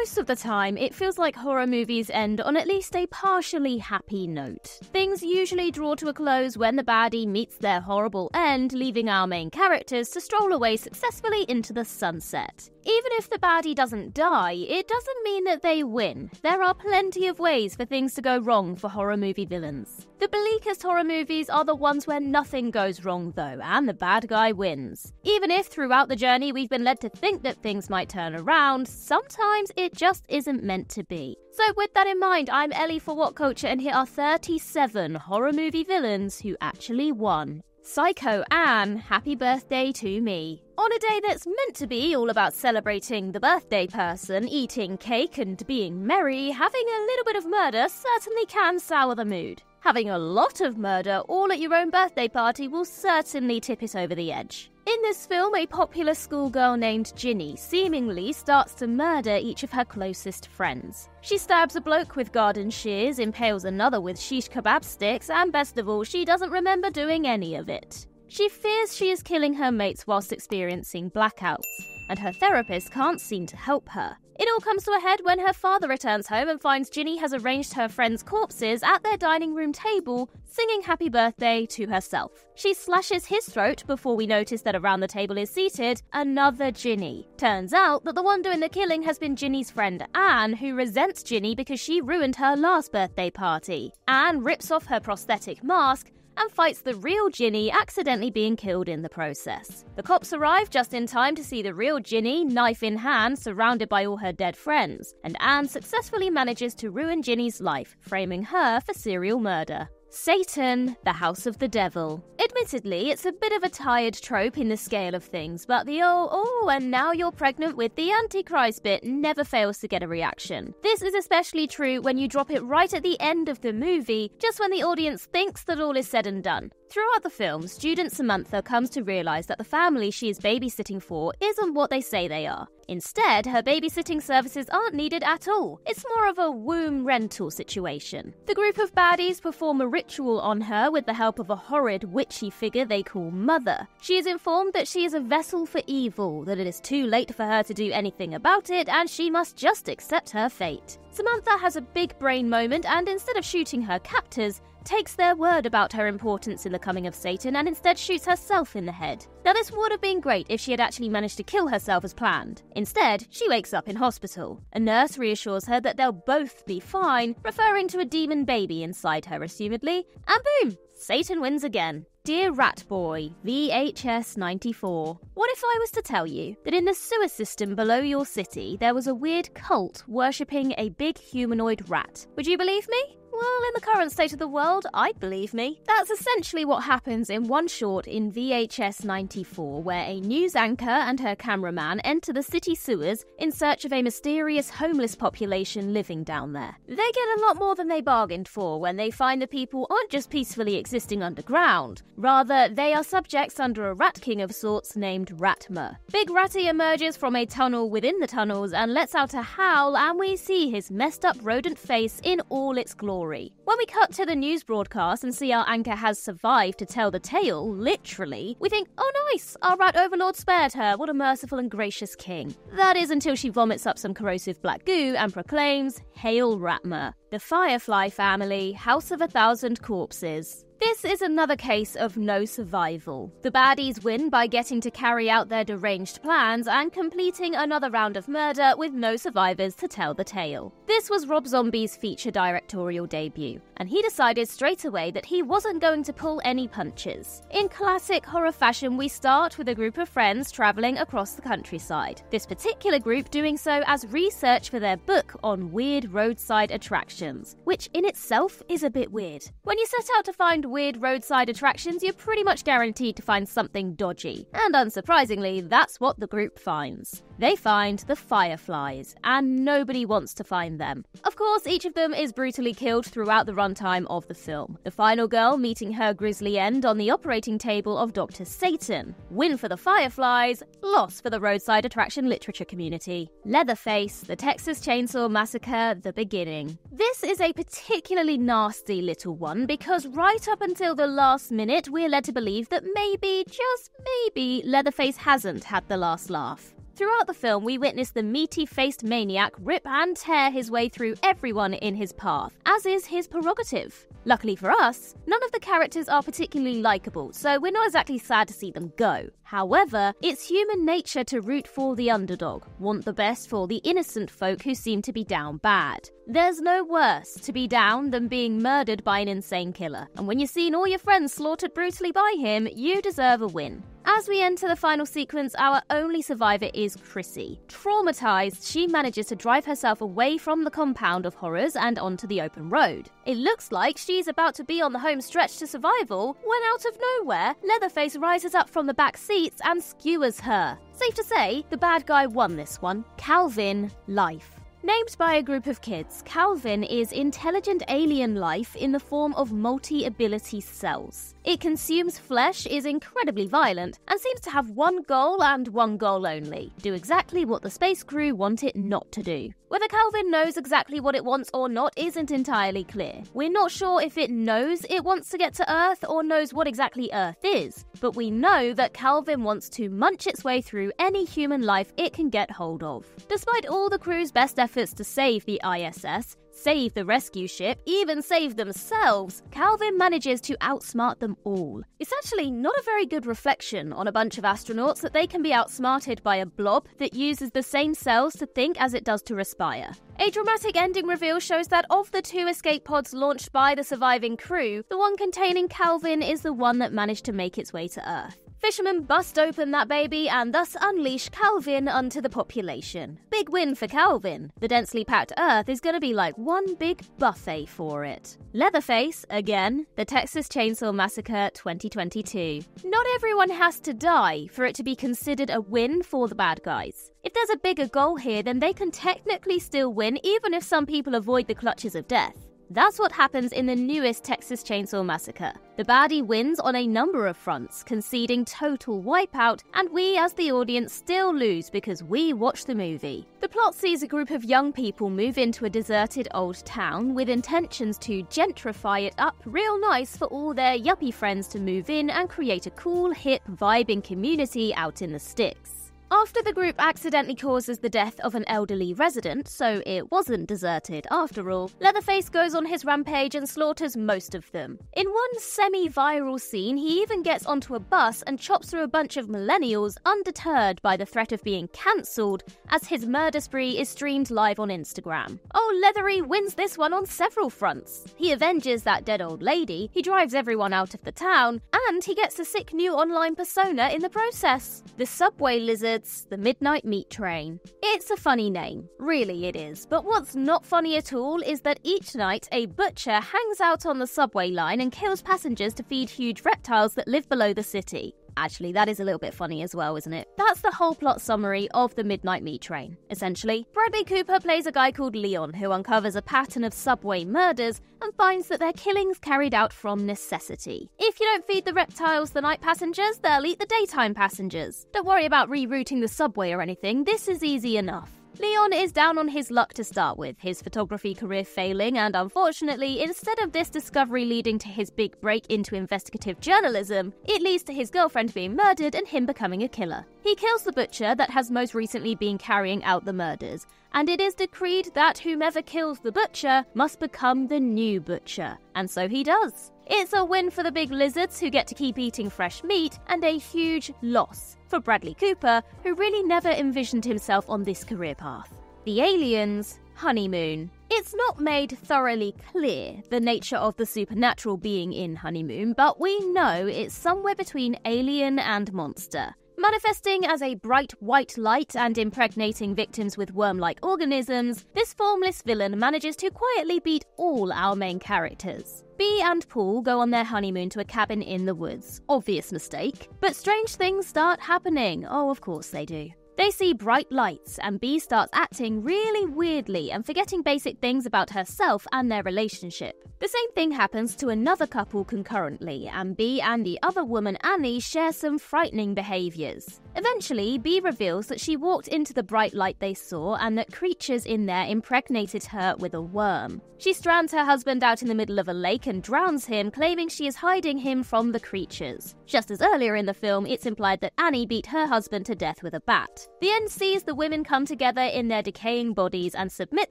Most of the time, it feels like horror movies end on at least a partially happy note. Things usually draw to a close when the baddie meets their horrible end, leaving our main characters to stroll away successfully into the sunset. Even if the baddie doesn't die, it doesn't mean that they win. There are plenty of ways for things to go wrong for horror movie villains. The bleakest horror movies are the ones where nothing goes wrong though, and the bad guy wins. Even if throughout the journey we've been led to think that things might turn around, sometimes it just isn't meant to be. So with that in mind, I'm Ellie for What Culture, and here are 37 horror movie villains who actually won. Psycho Anne, happy birthday to me. On a day that's meant to be all about celebrating the birthday person, eating cake and being merry, having a little bit of murder certainly can sour the mood. Having a lot of murder all at your own birthday party will certainly tip it over the edge. In this film, a popular schoolgirl named Ginny seemingly starts to murder each of her closest friends. She stabs a bloke with garden shears, impales another with shish kebab sticks, and best of all, she doesn't remember doing any of it. She fears she is killing her mates whilst experiencing blackouts, and her therapist can't seem to help her. It all comes to a head when her father returns home and finds Ginny has arranged her friends' corpses at their dining room table, singing happy birthday to herself. She slashes his throat before we notice that around the table is seated another Ginny. Turns out that the one doing the killing has been Ginny's friend Anne, who resents Ginny because she ruined her last birthday party. Anne rips off her prosthetic mask and fights the real Ginny, accidentally being killed in the process. The cops arrive just in time to see the real Ginny, knife in hand, surrounded by all her dead friends, and Anne successfully manages to ruin Ginny's life, framing her for serial murder. Satan, the house of the devil. Admittedly, it's a bit of a tired trope in the scale of things, but the oh, and now you're pregnant with the Antichrist bit never fails to get a reaction. This is especially true when you drop it right at the end of the movie, just when the audience thinks that all is said and done. Throughout the film, student Samantha comes to realise that the family she is babysitting for isn't what they say they are. Instead, her babysitting services aren't needed at all. It's more of a womb rental situation. The group of baddies perform a ritual on her with the help of a horrid witchy figure they call Mother. She is informed that she is a vessel for evil, that it is too late for her to do anything about it, and she must just accept her fate. Samantha has a big brain moment and instead of shooting her captors, takes their word about her importance in the coming of Satan and instead shoots herself in the head. Now this would have been great if she had actually managed to kill herself as planned. Instead, she wakes up in hospital. A nurse reassures her that they'll both be fine, referring to a demon baby inside her assumedly, and boom! Satan wins again. Dear Rat Boy, VHS 94. What if I was to tell you that in the sewer system below your city there was a weird cult worshipping a big humanoid rat? Would you believe me? Well, in the current state of the world, I'd believe me. That's essentially what happens in one short in VHS 94, where a news anchor and her cameraman enter the city sewers in search of a mysterious homeless population living down there. They get a lot more than they bargained for when they find the people aren't just peacefully existing underground. Rather, they are subjects under a rat king of sorts named Ratma. Big Ratty emerges from a tunnel within the tunnels and lets out a howl, and we see his messed up rodent face in all its glory. When we cut to the news broadcast and see our anchor has survived to tell the tale, literally, we think, oh nice, our rat overlord spared her, what a merciful and gracious king. That is until she vomits up some corrosive black goo and proclaims, Hail Ratma, the Firefly family, house of 1,000 corpses. This is another case of no survival. The baddies win by getting to carry out their deranged plans and completing another round of murder with no survivors to tell the tale. This was Rob Zombie's feature directorial debut, and he decided straight away that he wasn't going to pull any punches. In classic horror fashion, we start with a group of friends travelling across the countryside. This particular group doing so as research for their book on weird roadside attractions, which in itself is a bit weird. When you set out to find weird roadside attractions, you're pretty much guaranteed to find something dodgy. And unsurprisingly, that's what the group finds. They find the Fireflies, and nobody wants to find them. Of course, each of them is brutally killed throughout the runtime of the film. The final girl meeting her grisly end on the operating table of Dr. Satan. Win for the Fireflies, loss for the roadside attraction literature community. Leatherface, the Texas Chainsaw Massacre, the beginning. This is a particularly nasty little one because right up until the last minute, we're led to believe that maybe, just maybe, Leatherface hasn't had the last laugh. Throughout the film, we witness the meaty-faced maniac rip and tear his way through everyone in his path, as is his prerogative. Luckily for us, none of the characters are particularly likeable, so we're not exactly sad to see them go. However, it's human nature to root for the underdog, want the best for the innocent folk who seem to be down bad. There's no worse to be down than being murdered by an insane killer, and when you've seen all your friends slaughtered brutally by him, you deserve a win. As we enter the final sequence, our only survivor is Chrissy. Traumatized, she manages to drive herself away from the compound of horrors and onto the open road. It looks like she's about to be on the home stretch to survival when out of nowhere, Leatherface rises up from the back seats and skewers her. Safe to say, the bad guy won this one. Calvin Life. Named by a group of kids, Calvin is intelligent alien life in the form of multi-ability cells. It consumes flesh, is incredibly violent, and seems to have one goal and one goal only: do exactly what the space crew want it not to do. Whether Calvin knows exactly what it wants or not isn't entirely clear. We're not sure if it knows it wants to get to Earth or knows what exactly Earth is, but we know that Calvin wants to munch its way through any human life it can get hold of. Despite all the crew's best efforts to save the ISS, save the rescue ship, even save themselves, Calvin manages to outsmart them all. It's actually not a very good reflection on a bunch of astronauts that they can be outsmarted by a blob that uses the same cells to think as it does to respire. A dramatic ending reveal shows that of the 2 escape pods launched by the surviving crew, the one containing Calvin is the one that managed to make its way to Earth. Fishermen bust open that baby and thus unleash Calvin onto the population. Big win for Calvin. The densely packed Earth is going to be like one big buffet for it. Leatherface, again, the Texas Chainsaw Massacre 2022. Not everyone has to die for it to be considered a win for the bad guys. If there's a bigger goal here, then they can technically still win even if some people avoid the clutches of death. That's what happens in the newest Texas Chainsaw Massacre. The baddie wins on a number of fronts, conceding total wipeout, and we as the audience still lose because we watch the movie. The plot sees a group of young people move into a deserted old town with intentions to gentrify it up real nice for all their yuppie friends to move in and create a cool, hip, vibing community out in the sticks. After the group accidentally causes the death of an elderly resident, so it wasn't deserted after all, Leatherface goes on his rampage and slaughters most of them. In one semi-viral scene, he even gets onto a bus and chops through a bunch of millennials undeterred by the threat of being cancelled as his murder spree is streamed live on Instagram. Oh, Leathery wins this one on several fronts. He avenges that dead old lady, he drives everyone out of the town, and he gets a sick new online persona in the process. The subway lizard, the Midnight Meat Train. It's a funny name, really it is, but what's not funny at all is that each night a butcher hangs out on the subway line and kills passengers to feed huge reptiles that live below the city. Actually, that is a little bit funny as well, isn't it? That's the whole plot summary of the Midnight Meat Train. Essentially, Bradley Cooper plays a guy called Leon who uncovers a pattern of subway murders and finds that they're killings carried out from necessity. If you don't feed the reptiles the night passengers, they'll eat the daytime passengers. Don't worry about rerouting the subway or anything, this is easy enough. Leon is down on his luck to start with, his photography career failing, and unfortunately, instead of this discovery leading to his big break into investigative journalism, it leads to his girlfriend being murdered and him becoming a killer. He kills the butcher that has most recently been carrying out the murders, and it is decreed that whomever kills the butcher must become the new butcher, and so he does. It's a win for the big lizards who get to keep eating fresh meat, and a huge loss for Bradley Cooper, who really never envisioned himself on this career path. The aliens' honeymoon. It's not made thoroughly clear the nature of the supernatural being in Honeymoon, but we know it's somewhere between alien and monster. Manifesting as a bright white light and impregnating victims with worm-like organisms, this formless villain manages to quietly beat all our main characters. Bee and Paul go on their honeymoon to a cabin in the woods. Obvious mistake. But strange things start happening. Oh, of course they do. They see bright lights, and Bee starts acting really weirdly and forgetting basic things about herself and their relationship. The same thing happens to another couple concurrently, and Bee and the other woman Annie share some frightening behaviours. Eventually, Bee reveals that she walked into the bright light they saw and that creatures in there impregnated her with a worm. She strands her husband out in the middle of a lake and drowns him, claiming she is hiding him from the creatures. Just as earlier in the film, it's implied that Annie beat her husband to death with a bat. The end sees the women come together in their decaying bodies and submit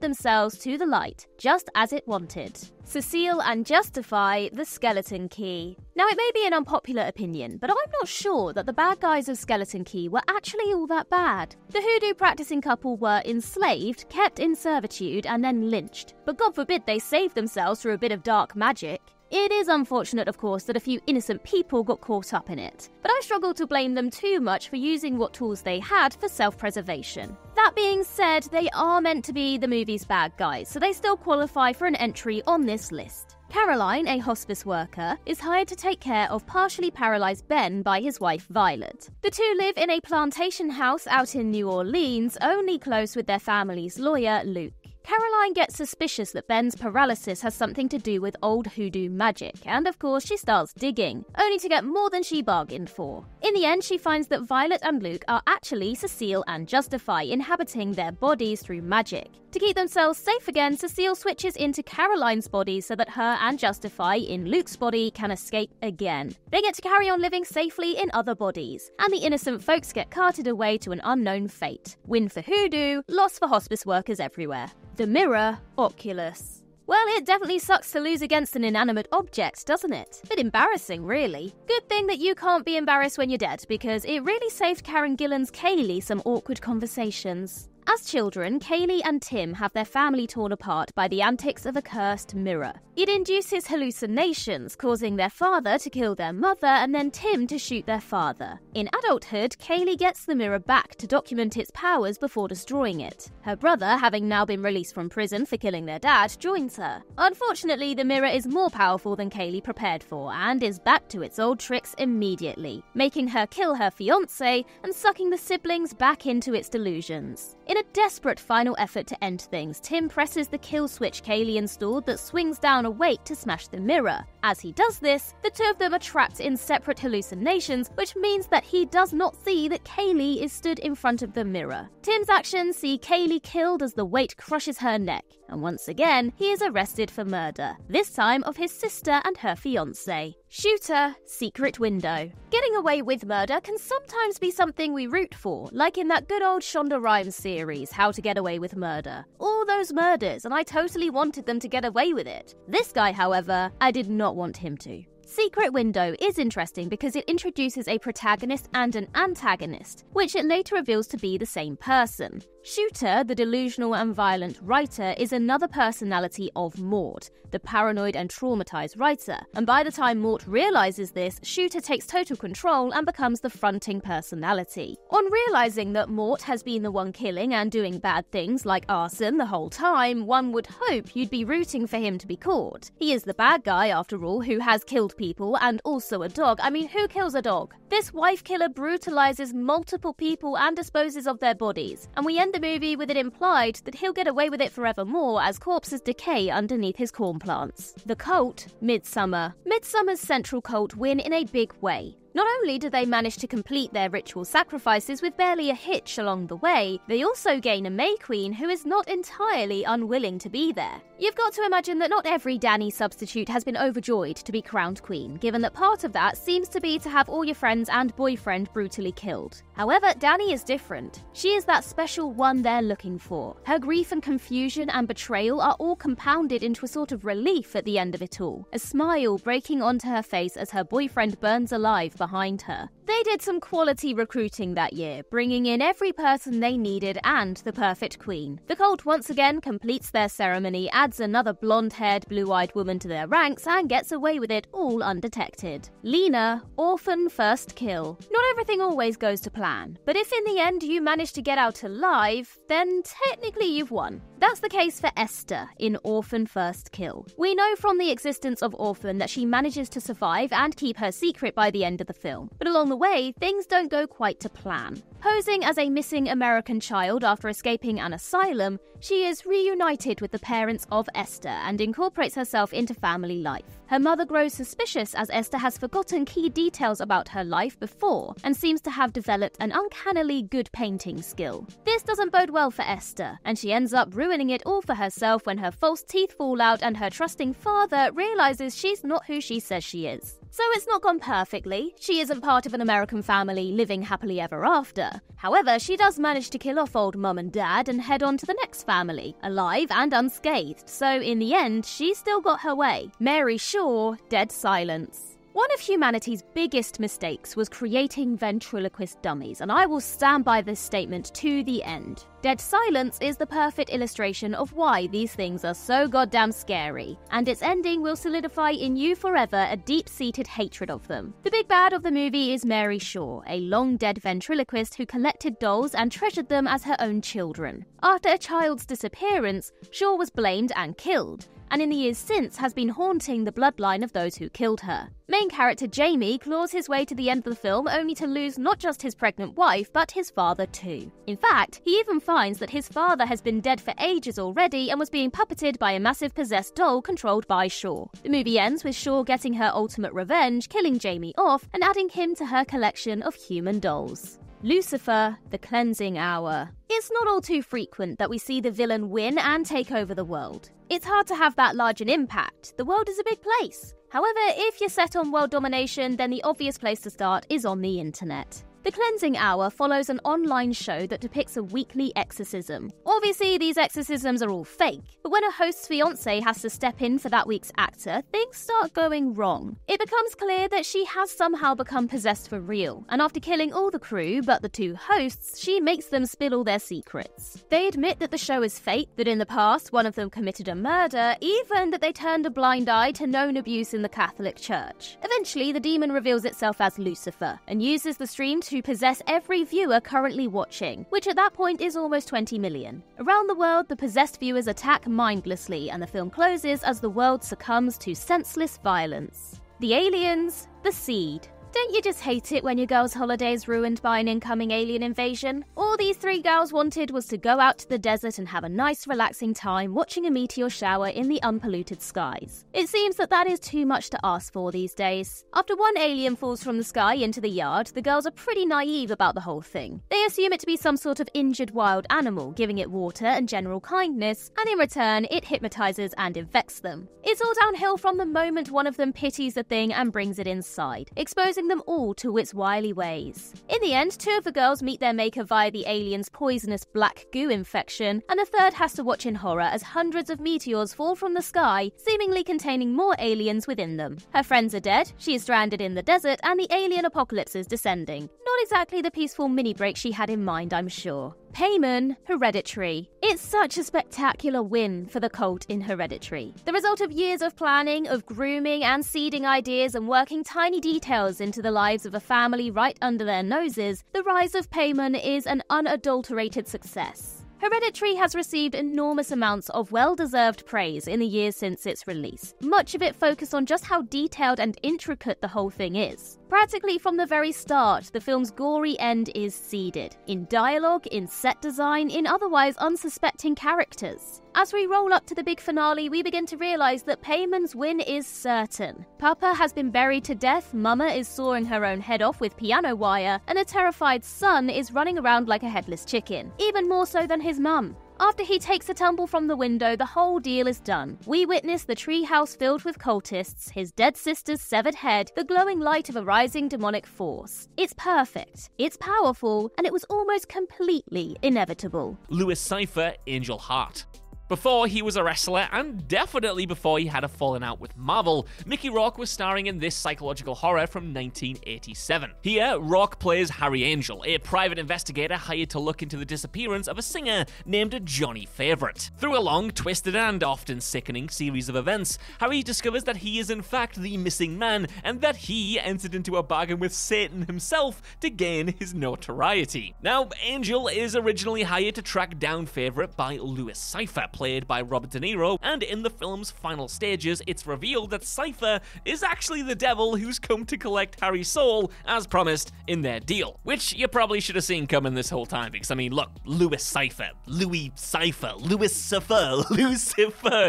themselves to the light, just as it wanted. Cecile and Justify the Skeleton Key. Now, it may be an unpopular opinion, but I'm not sure that the bad guys of Skeleton Key were actually all that bad. The hoodoo practicing couple were enslaved, kept in servitude, and then lynched. But God forbid they saved themselves through a bit of dark magic. It is unfortunate, of course, that a few innocent people got caught up in it, but I struggle to blame them too much for using what tools they had for self-preservation. That being said, they are meant to be the movie's bad guys, so they still qualify for an entry on this list. Caroline, a hospice worker, is hired to take care of partially paralysed Ben by his wife Violet. The two live in a plantation house out in New Orleans, only close with their family's lawyer, Luke. Caroline gets suspicious that Ben's paralysis has something to do with old hoodoo magic, and of course she starts digging, only to get more than she bargained for. In the end, she finds that Violet and Luke are actually Cecile and Justify, inhabiting their bodies through magic. To keep themselves safe again, Cecile switches into Caroline's body so that her and Justify in Luke's body can escape again. They get to carry on living safely in other bodies, and the innocent folks get carted away to an unknown fate. Win for hoodoo, loss for hospice workers everywhere. The mirror, Oculus. Well, it definitely sucks to lose against an inanimate object, doesn't it? Bit embarrassing, really. Good thing that you can't be embarrassed when you're dead, because it really saved Karen Gillan's Kaylee some awkward conversations. As children, Kaylee and Tim have their family torn apart by the antics of a cursed mirror. It induces hallucinations, causing their father to kill their mother and then Tim to shoot their father. In adulthood, Kaylee gets the mirror back to document its powers before destroying it. Her brother, having now been released from prison for killing their dad, joins her. Unfortunately, the mirror is more powerful than Kaylee prepared for and is back to its old tricks immediately, making her kill her fiancé and sucking the siblings back into its delusions. In a desperate final effort to end things, Tim presses the kill switch Kaylee installed that swings down a weight to smash the mirror. As he does this, the two of them are trapped in separate hallucinations, which means that he does not see that Kaylee is stood in front of the mirror. Tim's actions see Kaylee killed as the weight crushes her neck, and once again, he is arrested for murder, this time of his sister and her fiancé. Shooter, secret window. Getting away with murder can sometimes be something we root for, like in that good old Shonda Rhimes series, How to Get Away with Murder. All those murders, and I totally wanted them to get away with it. This guy, however, I did not want him to. Secret Window is interesting because it introduces a protagonist and an antagonist, which it later reveals to be the same person. Shooter, the delusional and violent writer, is another personality of Mort, the paranoid and traumatized writer, and by the time Mort realizes this, Shooter takes total control and becomes the fronting personality. On realizing that Mort has been the one killing and doing bad things like arson the whole time, one would hope you'd be rooting for him to be caught. He is the bad guy, after all, who has killed people and also a dog. I mean, who kills a dog? This wife killer brutalizes multiple people and disposes of their bodies, and we end the movie with it implied that he'll get away with it forevermore as corpses decay underneath his corn plants. The cult, Midsummer. Midsummer's central cult win in a big way. Not only do they manage to complete their ritual sacrifices with barely a hitch along the way, they also gain a May Queen who is not entirely unwilling to be there. You've got to imagine that not every Dany substitute has been overjoyed to be crowned queen, given that part of that seems to be to have all your friends and boyfriend brutally killed. However, Dany is different. She is that special one they're looking for. Her grief and confusion and betrayal are all compounded into a sort of relief at the end of it all, a smile breaking onto her face as her boyfriend burns alive behind her. They did some quality recruiting that year, bringing in every person they needed and the perfect queen. The cult once again completes their ceremony, adds another blonde-haired, blue-eyed woman to their ranks, and gets away with it all undetected. Lena, orphan first kill. Not everything always goes to plan, but if in the end you manage to get out alive, then technically you've won. That's the case for Esther in Orphan First Kill. We know from the existence of Orphan that she manages to survive and keep her secret by the end of the film, but along the way, things don't go quite to plan. Posing as a missing American child after escaping an asylum, she is reunited with the parents of Esther and incorporates herself into family life. Her mother grows suspicious as Esther has forgotten key details about her life before and seems to have developed an uncannily good painting skill. This doesn't bode well for Esther, and she ends up ruining it all for herself when her false teeth fall out and her trusting father realizes she's not who she says she is. So it's not gone perfectly. She isn't part of an American family living happily ever after, either. However, she does manage to kill off old mum and dad and head on to the next family, alive and unscathed, so in the end, she still got her way. Mary Shaw, dead silence. One of humanity's biggest mistakes was creating ventriloquist dummies, and I will stand by this statement to the end. Dead silence is the perfect illustration of why these things are so goddamn scary, and its ending will solidify in you forever a deep-seated hatred of them. The big bad of the movie is Mary Shaw, a long-dead ventriloquist who collected dolls and treasured them as her own children. After a child's disappearance, Shaw was blamed and killed, and in the years since has been haunting the bloodline of those who killed her. Main character Jamie claws his way to the end of the film only to lose not just his pregnant wife, but his father too. In fact, he even finds that his father has been dead for ages already and was being puppeted by a massive possessed doll controlled by Shaw. The movie ends with Shaw getting her ultimate revenge, killing Jamie off, and adding him to her collection of human dolls. Lucifer, the Cleansing Hour. It's not all too frequent that we see the villain win and take over the world. It's hard to have that large an impact. The world is a big place. However, if you're set on world domination, then the obvious place to start is on the internet. The Cleansing Hour follows an online show that depicts a weekly exorcism. Obviously, these exorcisms are all fake, but when a host's fiancé has to step in for that week's actor, things start going wrong. It becomes clear that she has somehow become possessed for real, and after killing all the crew but the two hosts, she makes them spill all their secrets. They admit that the show is fake, that in the past one of them committed a murder, even that they turned a blind eye to known abuse in the Catholic Church. Eventually, the demon reveals itself as Lucifer, and uses the stream to possess every viewer currently watching, which at that point is almost 20 million. Around the world, the possessed viewers attack mindlessly, and the film closes as the world succumbs to senseless violence. The aliens, the seed. Don't you just hate it when your girl's holiday is ruined by an incoming alien invasion? All these three girls wanted was to go out to the desert and have a nice relaxing time watching a meteor shower in the unpolluted skies. It seems that is too much to ask for these days. After one alien falls from the sky into the yard, the girls are pretty naive about the whole thing. They assume it to be some sort of injured wild animal, giving it water and general kindness, and in return, it hypnotizes and infects them. It's all downhill from the moment one of them pities the thing and brings it inside, exposing them all to its wily ways. In the end, two of the girls meet their maker via the alien's poisonous black goo infection, and the third has to watch in horror as hundreds of meteors fall from the sky, seemingly containing more aliens within them. Her friends are dead, she is stranded in the desert, and the alien apocalypse is descending. Not exactly the peaceful mini-break she had in mind, I'm sure. Paimon, Hereditary. It's such a spectacular win for the cult in Hereditary. The result of years of planning, of grooming and seeding ideas and working tiny details into the lives of a family right under their noses, the rise of Paimon is an unadulterated success. Hereditary has received enormous amounts of well-deserved praise in the years since its release, much of it focused on just how detailed and intricate the whole thing is. Practically from the very start, the film's gory end is seeded, in dialogue, in set design, in otherwise unsuspecting characters. As we roll up to the big finale, we begin to realise that Paimon's win is certain. Papa has been buried to death, Mama is sawing her own head off with piano wire, and a terrified son is running around like a headless chicken, even more so than his mum. After he takes a tumble from the window, the whole deal is done. We witness the treehouse filled with cultists, his dead sister's severed head, the glowing light of a rising demonic force. It's perfect, it's powerful, and it was almost completely inevitable. Louis Cypher, Angel Heart. Before he was a wrestler, and definitely before he had a falling out with Marvel, Mickey Rourke was starring in this psychological horror from 1987. Here, Rourke plays Harry Angel, a private investigator hired to look into the disappearance of a singer named Johnny Favourite. Through a long, twisted, and often sickening series of events, Harry discovers that he is in fact the missing man, and that he entered into a bargain with Satan himself to gain his notoriety. Now, Angel is originally hired to track down Favourite by Louis Cypher, played by Robert De Niro, and in the film's final stages, it's revealed that Cypher is actually the devil who's come to collect Harry's soul, as promised in their deal. Which you probably should have seen coming this whole time, because I mean, look, Louis Cypher, Lucifer,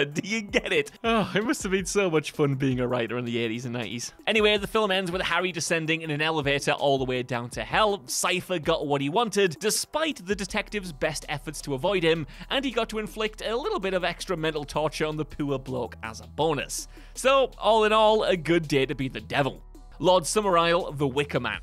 do you get it? Oh, it must have been so much fun being a writer in the 80s and 90s. Anyway, the film ends with Harry descending in an elevator all the way down to hell. Cypher got what he wanted, despite the detective's best efforts to avoid him, and he got to inflict a little bit of extra mental torture on the poor bloke as a bonus. So, all in all, a good day to be the devil. Lord Summerisle, the Wicker Man.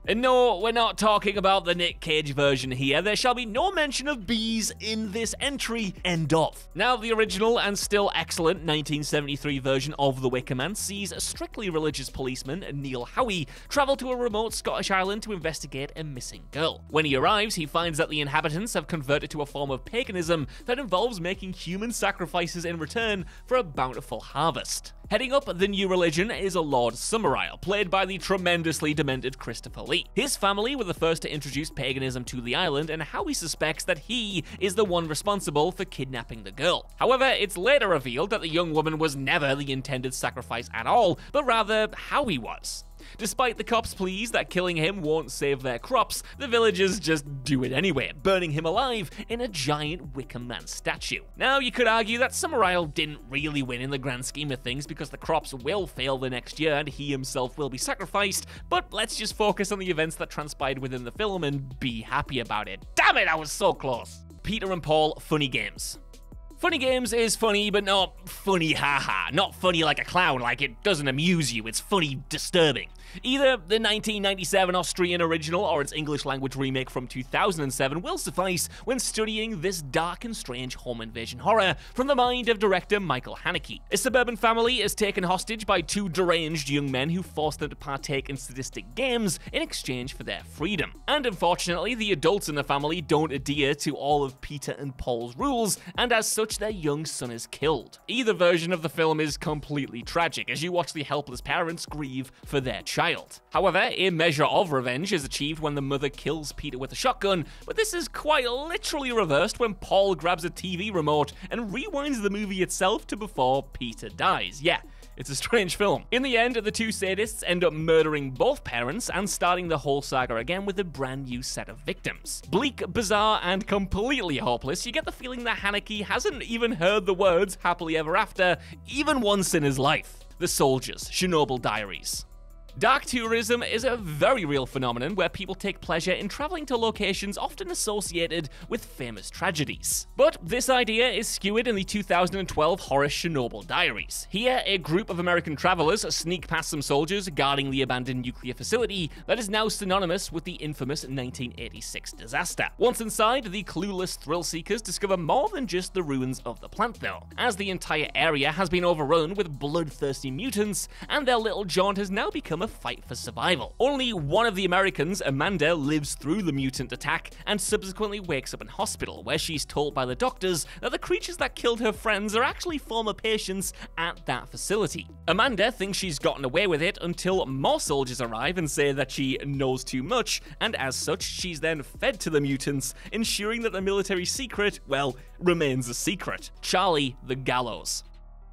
And no, we're not talking about the Nick Cage version here. There shall be no mention of bees in this entry. End of. Now, the original and still excellent 1973 version of The Wicker Man sees a strictly religious policeman, Neil Howie, travel to a remote Scottish island to investigate a missing girl. When he arrives, he finds that the inhabitants have converted to a form of paganism that involves making human sacrifices in return for a bountiful harvest. Heading up the new religion is a Lord Summerisle, played by the tremendously demented Christopher Lee. His family were the first to introduce paganism to the island, and Howie suspects that he is the one responsible for kidnapping the girl. However, it's later revealed that the young woman was never the intended sacrifice at all, but rather Howie was. Despite the cops' pleas that killing him won't save their crops, the villagers just do it anyway, burning him alive in a giant Wicker Man statue. Now, you could argue that Summerisle didn't really win in the grand scheme of things because the crops will fail the next year and he himself will be sacrificed, but let's just focus on the events that transpired within the film and be happy about it. Damn it, I was so close! Peter and Paul Funny Games. Funny Games is funny, but not funny haha. Not funny like a clown, like it doesn't amuse you, it's funny disturbing. Either the 1997 Austrian original or its English language remake from 2007 will suffice when studying this dark and strange home invasion horror from the mind of director Michael Haneke. A suburban family is taken hostage by two deranged young men who force them to partake in sadistic games in exchange for their freedom. And unfortunately, the adults in the family don't adhere to all of Peter and Paul's rules, and as such, their young son is killed. Either version of the film is completely tragic as you watch the helpless parents grieve for their child. However, a measure of revenge is achieved when the mother kills Peter with a shotgun, but this is quite literally reversed when Paul grabs a TV remote and rewinds the movie itself to before Peter dies. Yeah, it's a strange film. In the end, the two sadists end up murdering both parents and starting the whole saga again with a brand new set of victims. Bleak, bizarre, and completely hopeless, you get the feeling that Haneke hasn't even heard the words happily ever after even once in his life. The Soldiers, Chernobyl Diaries. Dark tourism is a very real phenomenon where people take pleasure in traveling to locations often associated with famous tragedies. But this idea is skewered in the 2012 horror Chernobyl Diaries. Here, a group of American travelers sneak past some soldiers guarding the abandoned nuclear facility that is now synonymous with the infamous 1986 disaster. Once inside, the clueless thrill-seekers discover more than just the ruins of the plant though, as the entire area has been overrun with bloodthirsty mutants, and their little jaunt has now become a fight for survival. Only one of the Americans, Amanda, lives through the mutant attack and subsequently wakes up in hospital, where she's told by the doctors that the creatures that killed her friends are actually former patients at that facility. Amanda thinks she's gotten away with it until more soldiers arrive and say that she knows too much, and as such, she's then fed to the mutants, ensuring that the military secret, well, remains a secret. Charlie the Gallows.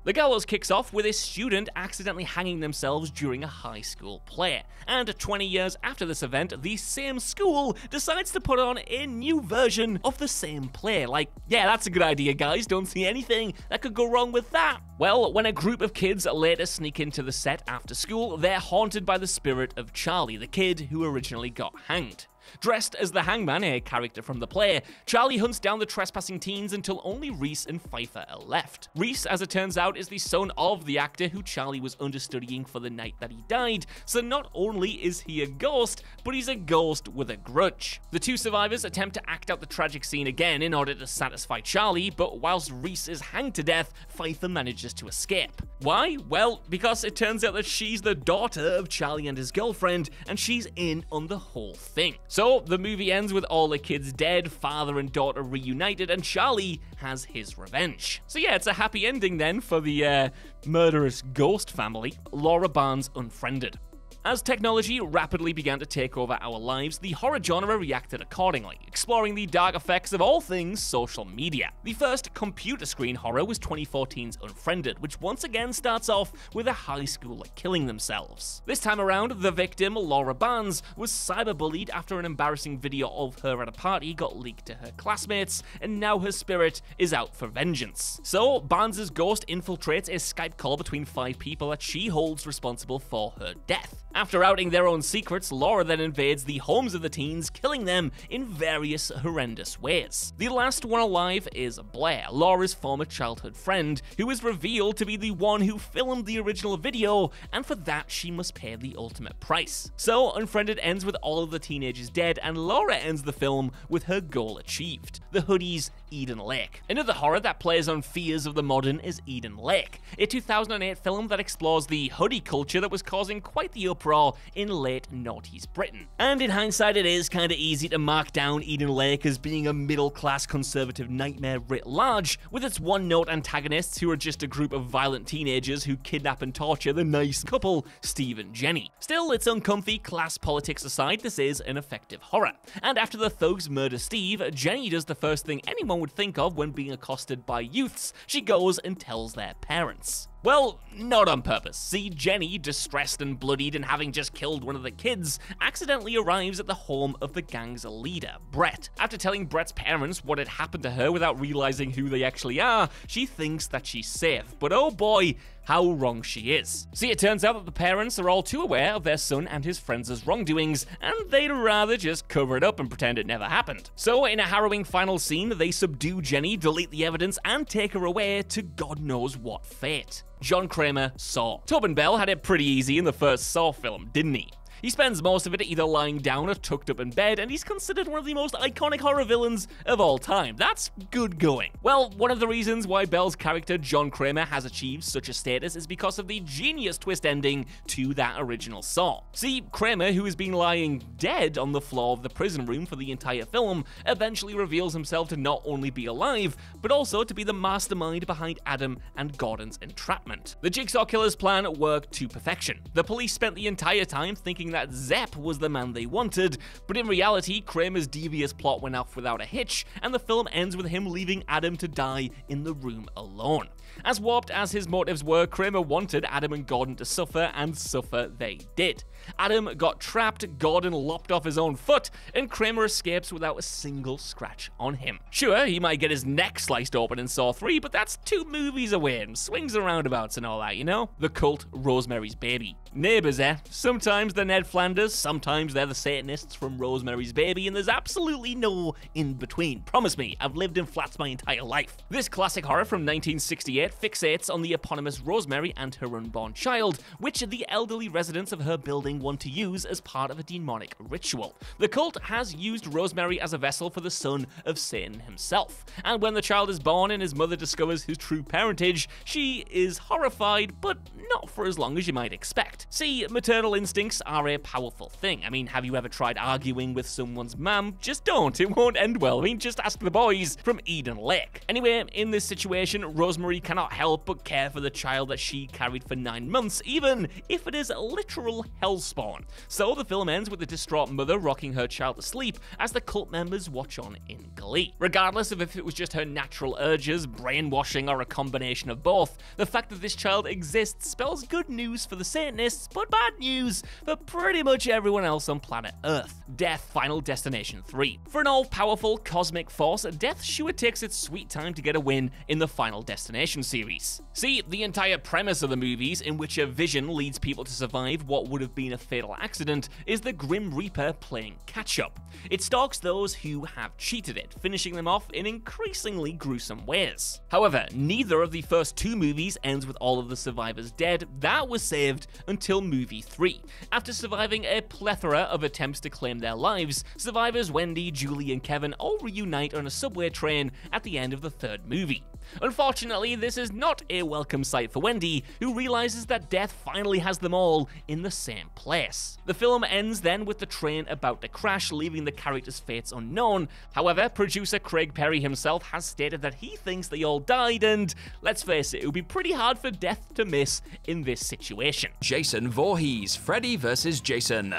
The Gallows kicks off with a student accidentally hanging themselves during a high school play, and 20 years after this event, the same school decides to put on a new version of the same play. Like, yeah, that's a good idea, guys, don't see anything that could go wrong with that. Well, when a group of kids later sneak into the set after school, they're haunted by the spirit of Charlie, the kid who originally got hanged. Dressed as the Hangman, a character from the play, Charlie hunts down the trespassing teens until only Reese and Pfeiffer are left. Reese, as it turns out, is the son of the actor who Charlie was understudying for the night that he died, so not only is he a ghost, but he's a ghost with a grudge. The two survivors attempt to act out the tragic scene again in order to satisfy Charlie, but whilst Reese is hanged to death, Pfeiffer manages to escape. Why? Well, because it turns out that she's the daughter of Charlie and his girlfriend, and she's in on the whole thing. So the movie ends with all the kids dead, father and daughter reunited, and Charlie has his revenge. So yeah, it's a happy ending then for the murderous ghost family. Laura Barnes Unfriended. As technology rapidly began to take over our lives, the horror genre reacted accordingly, exploring the dark effects of all things social media. The first computer screen horror was 2014's Unfriended, which once again starts off with a high schooler killing themselves. This time around, the victim, Laura Barnes, was cyberbullied after an embarrassing video of her at a party got leaked to her classmates, and now her spirit is out for vengeance. So, Barnes' ghost infiltrates a Skype call between 5 people that she holds responsible for her death. After outing their own secrets, Laura then invades the homes of the teens, killing them in various horrendous ways. The last one alive is Blair, Laura's former childhood friend, who is revealed to be the one who filmed the original video, and for that she must pay the ultimate price. So Unfriended ends with all of the teenagers dead, and Laura ends the film with her goal achieved: the hoodie's Eden Lake. Another horror that plays on fears of the modern is Eden Lake, a 2008 film that explores the hoodie culture that was causing quite the uproar in late noughties Britain. And in hindsight, it is kinda easy to mark down Eden Lake as being a middle-class conservative nightmare writ large, with its one-note antagonists who are just a group of violent teenagers who kidnap and torture the nice couple, Steve and Jenny. Still, its uncomfy class politics aside, this is an effective horror. And after the thugs murder Steve, Jenny does the first thing anyone would think of when being accosted by youths: she goes and tells their parents. Well, not on purpose. See, Jenny, distressed and bloodied and having just killed one of the kids, accidentally arrives at the home of the gang's leader, Brett. After telling Brett's parents what had happened to her without realizing who they actually are, she thinks that she's safe. But oh boy, how wrong she is. See, it turns out that the parents are all too aware of their son and his friends' wrongdoings, and they'd rather just cover it up and pretend it never happened. So, in a harrowing final scene, they subdue Jenny, delete the evidence, and take her away to God knows what fate. John Kramer, Saw. Tobin Bell had it pretty easy in the first Saw film, didn't he? He spends most of it either lying down or tucked up in bed, and he's considered one of the most iconic horror villains of all time. That's good going. Well, one of the reasons why Bell's character John Kramer has achieved such a status is because of the genius twist ending to that original Saw. See, Kramer, who has been lying dead on the floor of the prison room for the entire film, eventually reveals himself to not only be alive, but also to be the mastermind behind Adam and Gordon's entrapment. The Jigsaw Killer's plan worked to perfection. The police spent the entire time thinking that Zepp was the man they wanted, but in reality, Kramer's devious plot went off without a hitch, and the film ends with him leaving Adam to die in the room alone. As warped as his motives were, Kramer wanted Adam and Gordon to suffer, and suffer they did. Adam got trapped, Gordon lopped off his own foot, and Kramer escapes without a single scratch on him. Sure, he might get his neck sliced open in Saw 3, but that's 2 movies away, and swings and roundabouts and all that, you know? The cult Rosemary's Baby. Neighbours, eh? Sometimes they're Ned Flanders, sometimes they're the Satanists from Rosemary's Baby, and there's absolutely no in-between. Promise me, I've lived in flats my entire life. This classic horror from 1968 fixates on the eponymous Rosemary and her unborn child, which the elderly residents of her building want to use as part of a demonic ritual. The cult has used Rosemary as a vessel for the son of Satan himself, and when the child is born and his mother discovers his true parentage, she is horrified, but not for as long as you might expect. See, maternal instincts are a powerful thing. I mean, have you ever tried arguing with someone's mum? Just don't, it won't end well. I mean, just ask the boys from Eden Lake. Anyway, in this situation, Rosemary cannot help but care for the child that she carried for 9 months, even if it is a literal hellspawn. So the film ends with the distraught mother rocking her child to sleep as the cult members watch on in glee. Regardless of if it was just her natural urges, brainwashing, or a combination of both, the fact that this child exists spells good news for the Satanists, but bad news for pretty much everyone else on planet Earth. Death Final Destination 3. For an all-powerful cosmic force, Death sure takes its sweet time to get a win in the Final Destination series. See, the entire premise of the movies, in which a vision leads people to survive what would have been a fatal accident, is the Grim Reaper playing catch-up. It stalks those who have cheated it, finishing them off in increasingly gruesome ways. However, neither of the first 2 movies ends with all of the survivors dead. That was saved until movie 3. After surviving a plethora of attempts to claim their lives, survivors Wendy, Julie, and Kevin all reunite on a subway train at the end of the 3rd movie. Unfortunately, this is not a welcome sight for Wendy, who realizes that death finally has them all in the same place. The film ends then with the train about to crash, leaving the characters' fates unknown. However, producer Craig Perry himself has stated that he thinks they all died, and let's face it, it would be pretty hard for death to miss in this situation. Jason Voorhees, Freddy vs. Jason.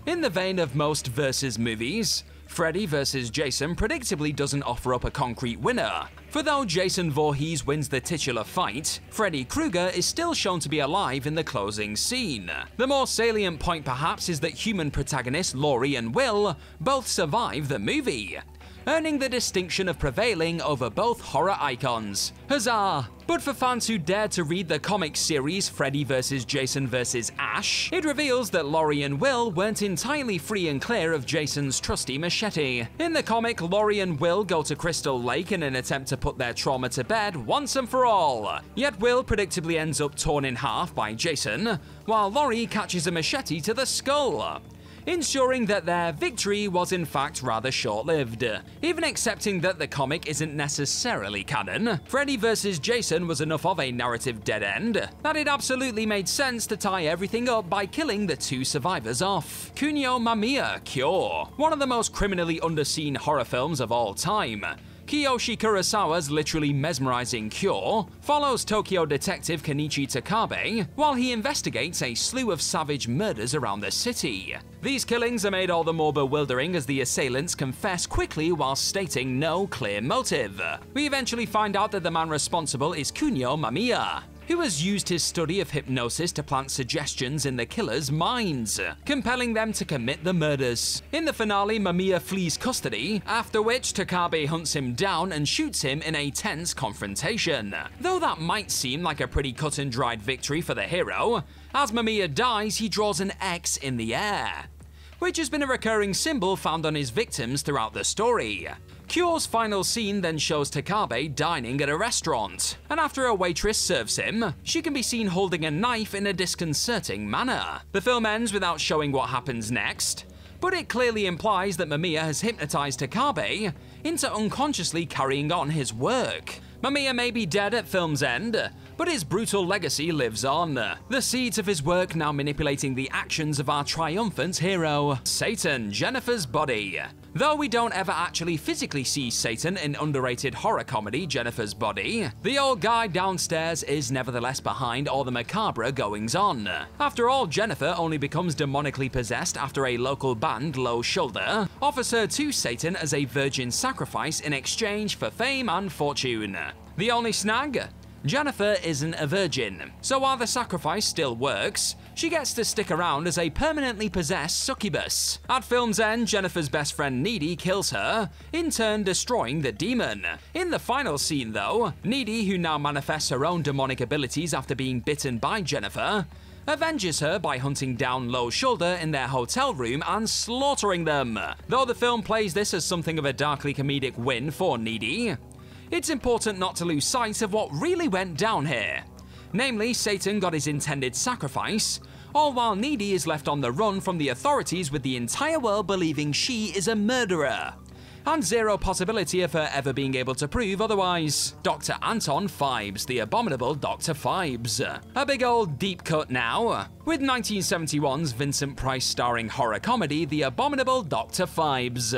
In the vein of most versus movies, Freddy vs. Jason predictably doesn't offer up a concrete winner. For though Jason Voorhees wins the titular fight, Freddy Krueger is still shown to be alive in the closing scene. The more salient point perhaps is that human protagonists Laurie and Will both survive the movie. earning the distinction of prevailing over both horror icons. Huzzah! But for fans who dared to read the comic series Freddy vs. Jason vs. Ash, it reveals that Laurie and Will weren't entirely free and clear of Jason's trusty machete. In the comic, Laurie and Will go to Crystal Lake in an attempt to put their trauma to bed once and for all. Yet Will predictably ends up torn in half by Jason, while Laurie catches a machete to the skull, ensuring that their victory was in fact rather short-lived. Even accepting that the comic isn't necessarily canon, Freddy vs. Jason was enough of a narrative dead end that it absolutely made sense to tie everything up by killing the two survivors off. Kunio Mamiya Cure, one of the most criminally underseen horror films of all time, Kiyoshi Kurosawa's literally mesmerizing Cure follows Tokyo detective Kenichi Takabe while he investigates a slew of savage murders around the city. These killings are made all the more bewildering as the assailants confess quickly while stating no clear motive. We eventually find out that the man responsible is Kunio Mamiya, who has used his study of hypnosis to plant suggestions in the killers' minds, compelling them to commit the murders. In the finale, Mamiya flees custody, after which Takabe hunts him down and shoots him in a tense confrontation. Though that might seem like a pretty cut-and-dried victory for the hero, as Mamiya dies, he draws an X in the air, which has been a recurring symbol found on his victims throughout the story. Cure's final scene then shows Takabe dining at a restaurant, and after a waitress serves him, she can be seen holding a knife in a disconcerting manner. The film ends without showing what happens next, but it clearly implies that Mamiya has hypnotized Takabe into unconsciously carrying on his work. Mamiya may be dead at film's end, but his brutal legacy lives on, the seeds of his work now manipulating the actions of our triumphant hero, Satan, Jennifer's Body. Though we don't ever actually physically see Satan in underrated horror comedy Jennifer's Body, the old guy downstairs is nevertheless behind all the macabre goings-on. After all, Jennifer only becomes demonically possessed after a local band, Low Shoulder, offers her to Satan as a virgin sacrifice in exchange for fame and fortune. The only snag? Jennifer isn't a virgin, so while the sacrifice still works, she gets to stick around as a permanently possessed succubus. At film's end, Jennifer's best friend Needy kills her, in turn destroying the demon. In the final scene though, Needy, who now manifests her own demonic abilities after being bitten by Jennifer, avenges her by hunting down Low Shoulder in their hotel room and slaughtering them. Though the film plays this as something of a darkly comedic win for Needy, it's important not to lose sight of what really went down here. Namely, Satan got his intended sacrifice, all while Needy is left on the run from the authorities with the entire world believing she is a murderer, and zero possibility of her ever being able to prove otherwise. Dr. Anton Phibes, the abominable Dr. Phibes. A big old deep cut now, with 1971's Vincent Price starring horror comedy The Abominable Dr. Phibes.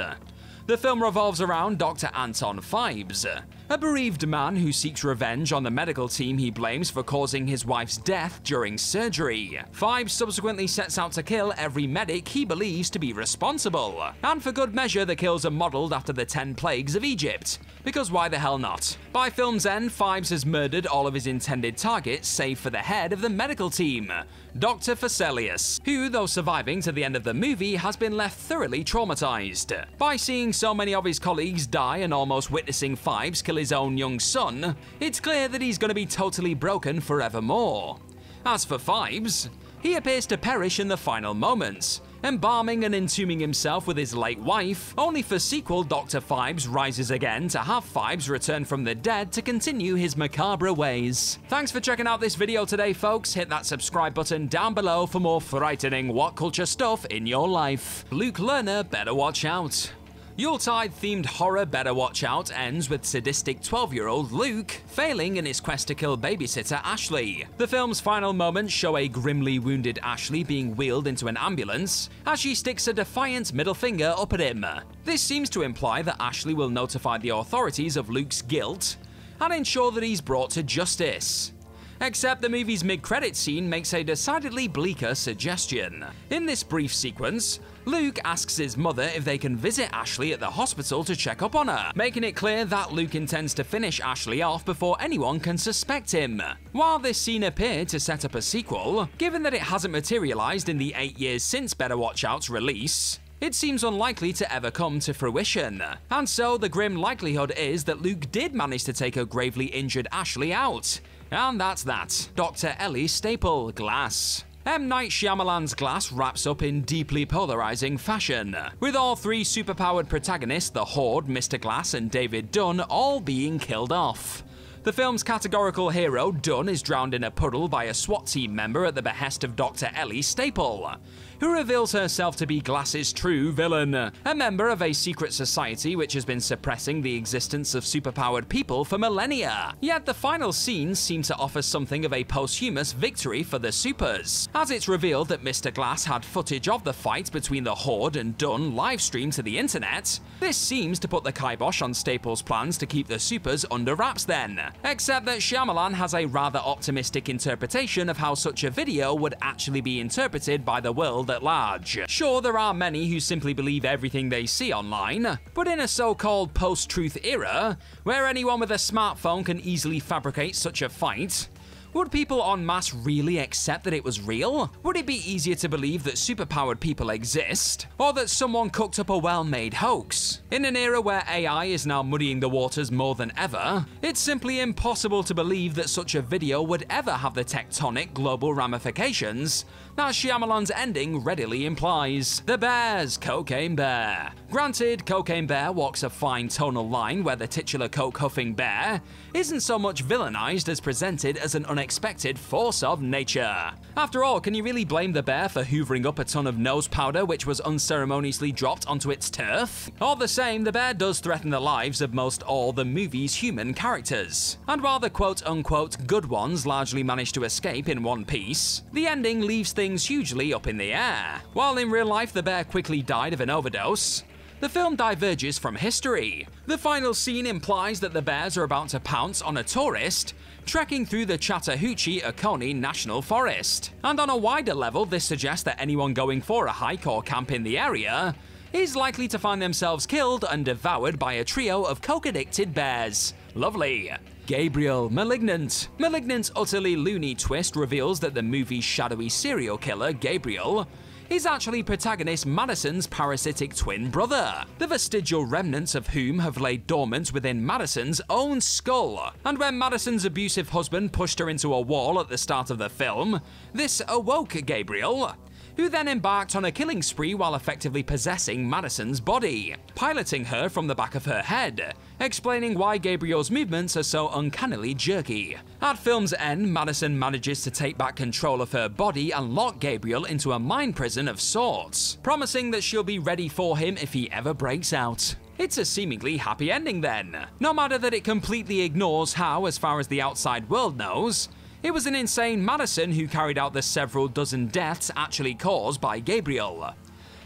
The film revolves around Dr. Anton Phibes, a bereaved man who seeks revenge on the medical team he blames for causing his wife's death during surgery. Phibes subsequently sets out to kill every medic he believes to be responsible, and for good measure the kills are modelled after the 10 plagues of Egypt, because why the hell not? By film's end, Phibes has murdered all of his intended targets save for the head of the medical team, Dr. Phasaelius, who, though surviving to the end of the movie, has been left thoroughly traumatized. By seeing so many of his colleagues die and almost witnessing Phibes kill his own young son, it's clear that he's going to be totally broken forevermore. As for Phibes, he appears to perish in the final moments, embalming and entombing himself with his late wife, only for sequel Dr. Phibes rises again to have Phibes return from the dead to continue his macabre ways. Thanks for checking out this video today, folks. Hit that subscribe button down below for more frightening what culture stuff in your life. Luke Lerner better watch out. Yuletide-themed horror Better Watch Out ends with sadistic 12-year-old Luke failing in his quest to kill babysitter Ashley. The film's final moments show a grimly wounded Ashley being wheeled into an ambulance as she sticks a defiant middle finger up at him. This seems to imply that Ashley will notify the authorities of Luke's guilt and ensure that he's brought to justice. Except the movie's mid-credits scene makes a decidedly bleaker suggestion. In this brief sequence, Luke asks his mother if they can visit Ashley at the hospital to check up on her, making it clear that Luke intends to finish Ashley off before anyone can suspect him. While this scene appeared to set up a sequel, given that it hasn't materialized in the 8 years since Better Watch Out's release, it seems unlikely to ever come to fruition. And so the grim likelihood is that Luke did manage to take a gravely injured Ashley out. And that's that. Dr. Ellie Staple, Glass. M. Night Shyamalan's Glass wraps up in deeply polarizing fashion, with all three superpowered protagonists, the Horde, Mr. Glass, and David Dunn, all being killed off. The film's categorical hero, Dunn, is drowned in a puddle by a SWAT team member at the behest of Dr. Ellie Staple, who reveals herself to be Glass's true villain, a member of a secret society which has been suppressing the existence of superpowered people for millennia. Yet the final scenes seem to offer something of a posthumous victory for the supers, as it's revealed that Mr. Glass had footage of the fight between the Horde and Dunn live-streamed to the internet. This seems to put the kibosh on Staple's plans to keep the supers under wraps then, except that Shyamalan has a rather optimistic interpretation of how such a video would actually be interpreted by the world at large. Sure, there are many who simply believe everything they see online, but in a so-called post-truth era, where anyone with a smartphone can easily fabricate such a fight, would people en masse really accept that it was real? Would it be easier to believe that superpowered people exist, or that someone cooked up a well-made hoax? In an era where AI is now muddying the waters more than ever, it's simply impossible to believe that such a video would ever have the tectonic global ramifications that Shyamalan's ending readily implies. The Bears, Cocaine Bear. Granted, Cocaine Bear walks a fine tonal line where the titular coke-huffing bear isn't so much villainized as presented as an unexpected force of nature. After all, can you really blame the bear for hoovering up a ton of nose powder which was unceremoniously dropped onto its turf? All the same, the bear does threaten the lives of most all the movie's human characters. And while the quote-unquote good ones largely manage to escape in one piece, the ending leaves things hugely up in the air. While in real life the bear quickly died of an overdose, the film diverges from history. The final scene implies that the bears are about to pounce on a tourist trekking through the Chattahoochee-Oconee National Forest. And on a wider level, this suggests that anyone going for a hike or camp in the area is likely to find themselves killed and devoured by a trio of coke-addicted bears. Lovely. Gabriel, Malignant. Malignant's utterly loony twist reveals that the movie's shadowy serial killer, Gabriel, is actually protagonist Madison's parasitic twin brother, the vestigial remnants of whom have laid dormant within Madison's own skull. And when Madison's abusive husband pushed her into a wall at the start of the film, this awoke Gabriel, who then embarked on a killing spree while effectively possessing Madison's body, piloting her from the back of her head, explaining why Gabriel's movements are so uncannily jerky. At film's end, Madison manages to take back control of her body and lock Gabriel into a mind prison of sorts, promising that she'll be ready for him if he ever breaks out. It's a seemingly happy ending then, no matter that it completely ignores how, as far as the outside world knows, it was an insane Madison who carried out the several dozen deaths actually caused by Gabriel.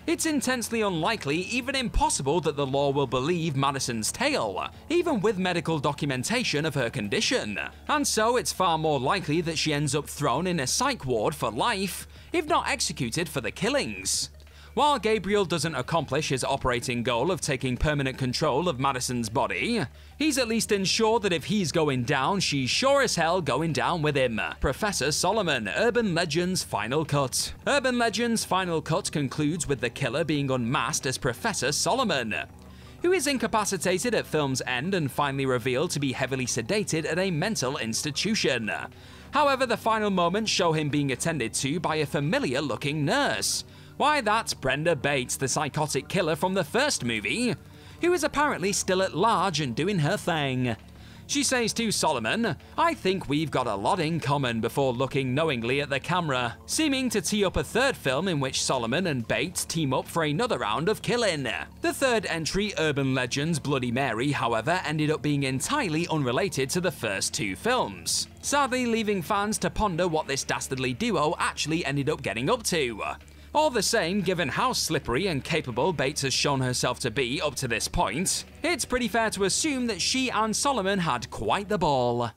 It's intensely unlikely, even impossible, that the law will believe Madison's tale, even with medical documentation of her condition. And so it's far more likely that she ends up thrown in a psych ward for life, if not executed for the killings. While Gabriel doesn't accomplish his operating goal of taking permanent control of Madison's body, he's at least ensured that if he's going down, she's sure as hell going down with him. Professor Solomon, Urban Legend's Final Cut. Urban Legend's Final Cut concludes with the killer being unmasked as Professor Solomon, who is incapacitated at film's end and finally revealed to be heavily sedated at a mental institution. However, the final moments show him being attended to by a familiar-looking nurse. Why, that's Brenda Bates, the psychotic killer from the first movie, who is apparently still at large and doing her thing. She says to Solomon, "I think we've got a lot in common," before looking knowingly at the camera, seeming to tee up a third film in which Solomon and Bates team up for another round of killing. The third entry, Urban Legend's Bloody Mary, however, ended up being entirely unrelated to the first two films, sadly leaving fans to ponder what this dastardly duo actually ended up getting up to. All the same, given how slippery and capable Bates has shown herself to be up to this point, it's pretty fair to assume that she and Solomon had quite the ball.